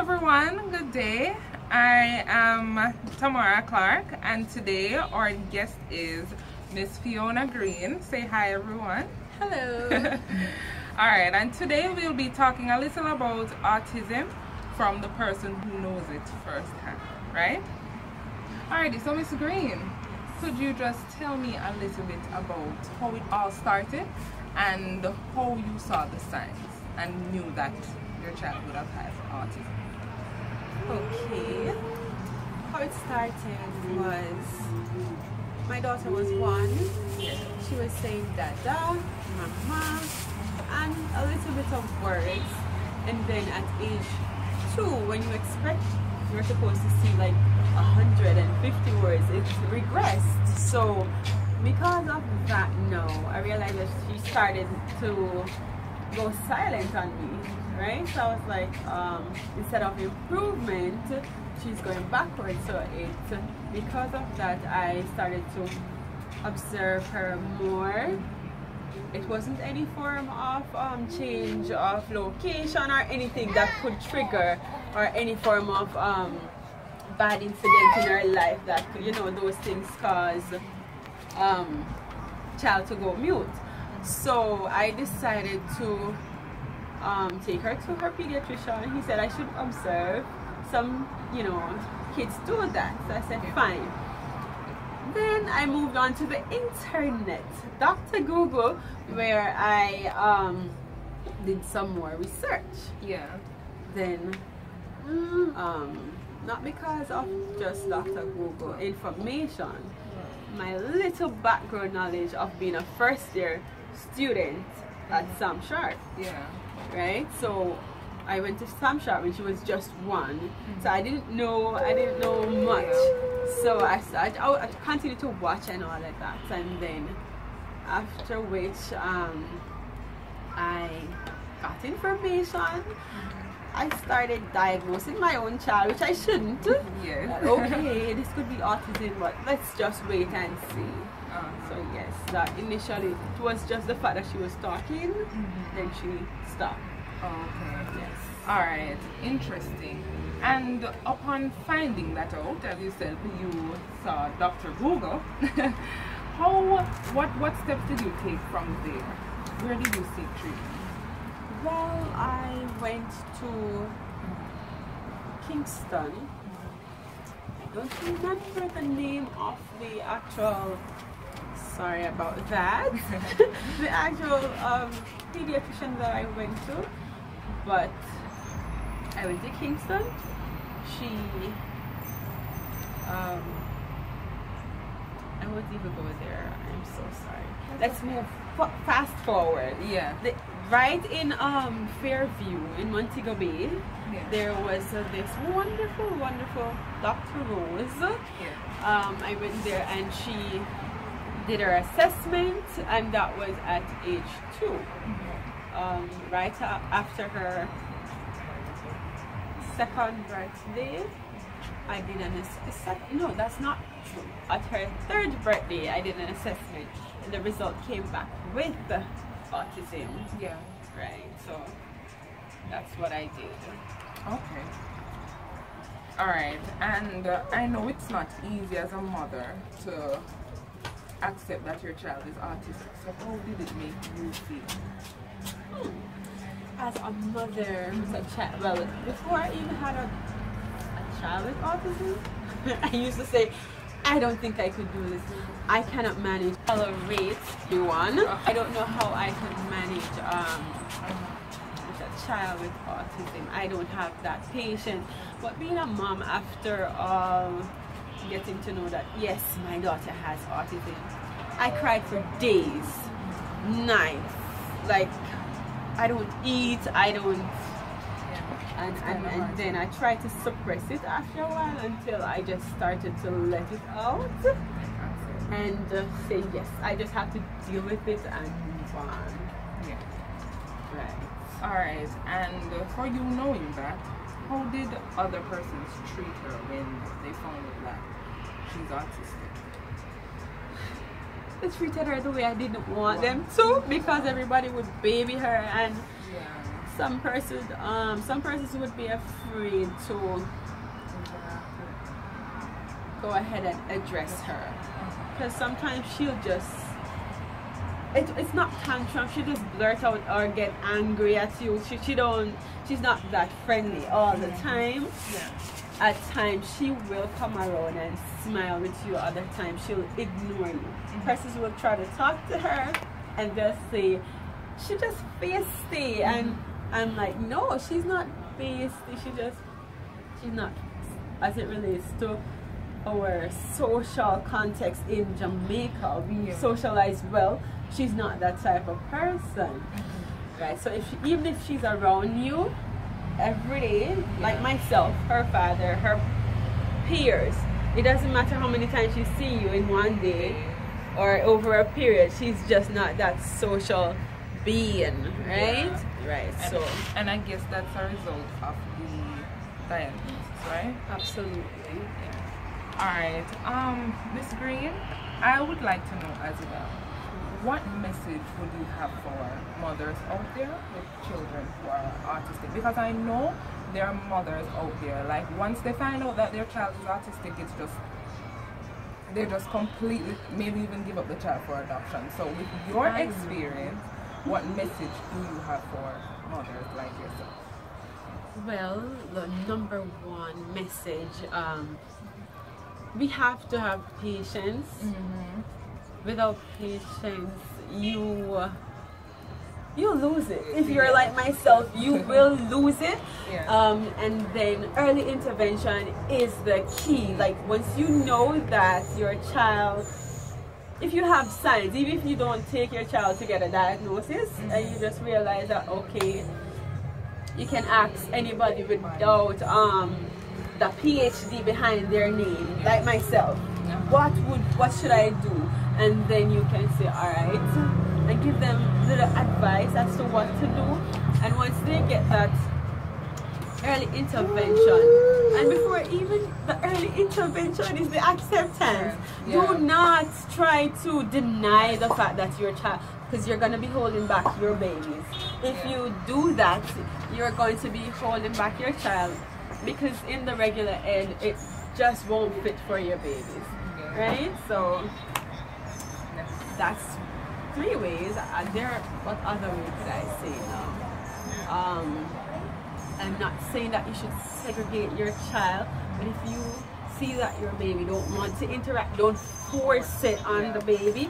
everyone, good day. I am Tamara Clark, and today our guest is Miss Fiona Green. Say hi everyone. Hello. Alright, and today we'll be talking a little about autism from the person who knows it firsthand, right? Alrighty, so Miss Green, could you just tell me a little bit about how it all started and how you saw the signs and knew that your child would have had autism? Okay. How it started was my daughter was 1. She was saying dada, mama, and a little bit of words. And then at age 2, when you expect you're supposed to see like 150 words, it regressed. So because of that, no, I realized that she started to go silent on me, right? So I was like, instead of improvement, she's going backwards. So because of that, I started to observe her more. It wasn't any form of change of location or anything that could trigger, or any form of bad incident in her life that, you know, those things cause child to go mute. So I decided to take her to her pediatrician. He said I should observe some, you know, kids do that. So I said fine. Then I moved on to the internet, Dr. Google, where I did some more research. Yeah. Then not because of just Dr. Google information, my little background knowledge of being a first-year student at Sam Sharp. Yeah. Right? So I went to Sam Sharp when she was just 1. So I didn't know much. So I continued to watch and all of that, and then after which I got information. I started diagnosing my own child, which I shouldn't. Yeah. Okay, this could be autism, but let's just wait and see. So yes, that initially it was just the fact that she was talking, then she stopped. Okay. Yes. Alright, interesting. And upon finding that out, as you said, you saw Dr. Google. What steps did you take from there? Where did you seek treatment? Well, I went to Kingston. I don't remember the name of the actual, sorry about that, the actual pediatrician that I went to, but I went to Kingston. She, I won't even go there, I'm so sorry. Let's move fast forward. Yeah. Right in Fairview in Montego Bay, there was this wonderful Dr. Rose. Yeah. I went there and she did her assessment, and that was at age 2. Right after her second birthday, I did an assessment. No, that's not true. At her 3rd birthday, I did an assessment, and the result came back with autism. Yeah. Right. So that's what I did. Okay. Alright, and I know it's not easy as a mother to accept that your child is autistic. So how did it make you feel? As a mother with a child, well, before I even had a child with autism, I used to say, I don't think I could do this. I cannot manage tolerate everyone. I don't know how I could manage with a child with autism. I don't have that patience. But being a mom, after all, getting to know that yes, my daughter has autism, I cried for days, nights. Like I don't eat, I don't. And then I tried to suppress it after a while until I just started to let it out and say yes, I just have to deal with it and move on. Yeah. Right. Alright, and for you knowing that, how did other persons treat her when they found out that she's autistic? They treated her the way I didn't want them to, because everybody would baby her and some persons would be afraid to go ahead and address her, because sometimes she'll just it's not tantrum, she just blurt out or get angry at you. She's not that friendly all the time. Yeah. At times she will come around and smile with you, other times she'll ignore you. Persons will try to talk to her and just say she just feisty, and I'm like, no, she's not feisty, she's not, as it relates to our social context in Jamaica, we socialize well. She's not that type of person, right? So even if she's around you every day, like myself, her father, her peers, it doesn't matter how many times she see you in one day or over a period, she's just not that social being, right? Right. And I guess that's a result of the diagnosis, right? Absolutely. All right, Miss Green, I would like to know as well, what message would you have for mothers out there with children who are autistic? Because I know there are mothers out there, like once they find out that their child is autistic, they just completely, maybe even give up the child for adoption. So with your experience, what message do you have for mothers like yourself? Well, the number one message, we have to have patience. Without patience, you lose it. If you're like myself, you will lose it. And then early intervention is the key. Like once you know that your child, if you have signs, even if you don't take your child to get a diagnosis, and you just realize that, okay, you can ask anybody without the PhD behind their name, like myself. What should I do? And then you can say, all right, and give them little advice as to what to do. And once they get that early intervention, and before even the early intervention is the acceptance. Do not try to deny the fact that your child, because you're going to be holding back your babies. If you do that, you're going to be holding back your child, because in the regular end, it just won't fit for your babies, right? So that's 3 ways. What other way could I say now? I'm not saying that you should segregate your child, but if you see that your baby don't want to interact, don't force it on the baby.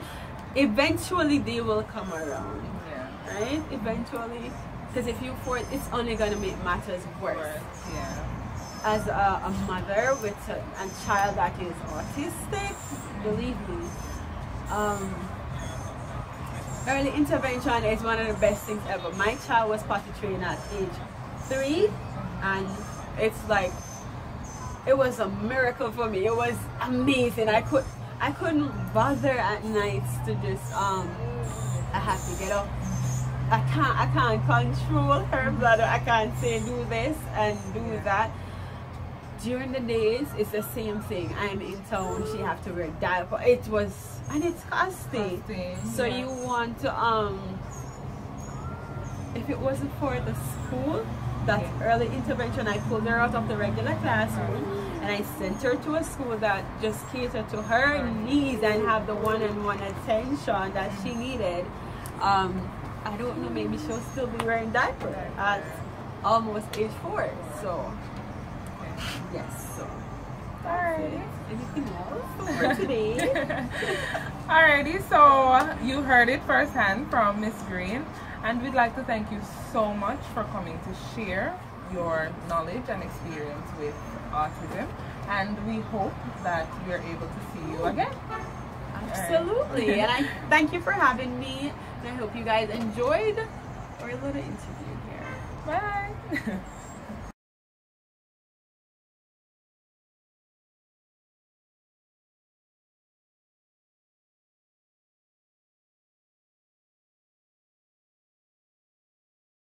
Eventually they will come around, right? Eventually, because if you force, it's only going to make matters worse. As a mother with a child that is autistic, believe me, early intervention is one of the best things ever. My child was potty trained at age 3, and it's like, it was a miracle for me. It was amazing. I couldn't bother at nights to just I have to get up. I can't control her bladder. I can't say do this and do that. During the days, it's the same thing. I'm in town, she have to wear diaper. And it's costly. So you want to, if it wasn't for the school, that early intervention, I pulled her out of the regular classroom and I sent her to a school that just catered to her needs and have the one-on-one attention that she needed. I don't know, maybe she'll still be wearing diapers at almost age 4. So yes, so alright. Anything else for today? Alrighty, so you heard it firsthand from Miss Green, and we'd like to thank you so much for coming to share your knowledge and experience with autism, and we hope that we're able to see you again. Absolutely. Right. And I thank you for having me, and I hope you guys enjoyed our little interview here. Bye.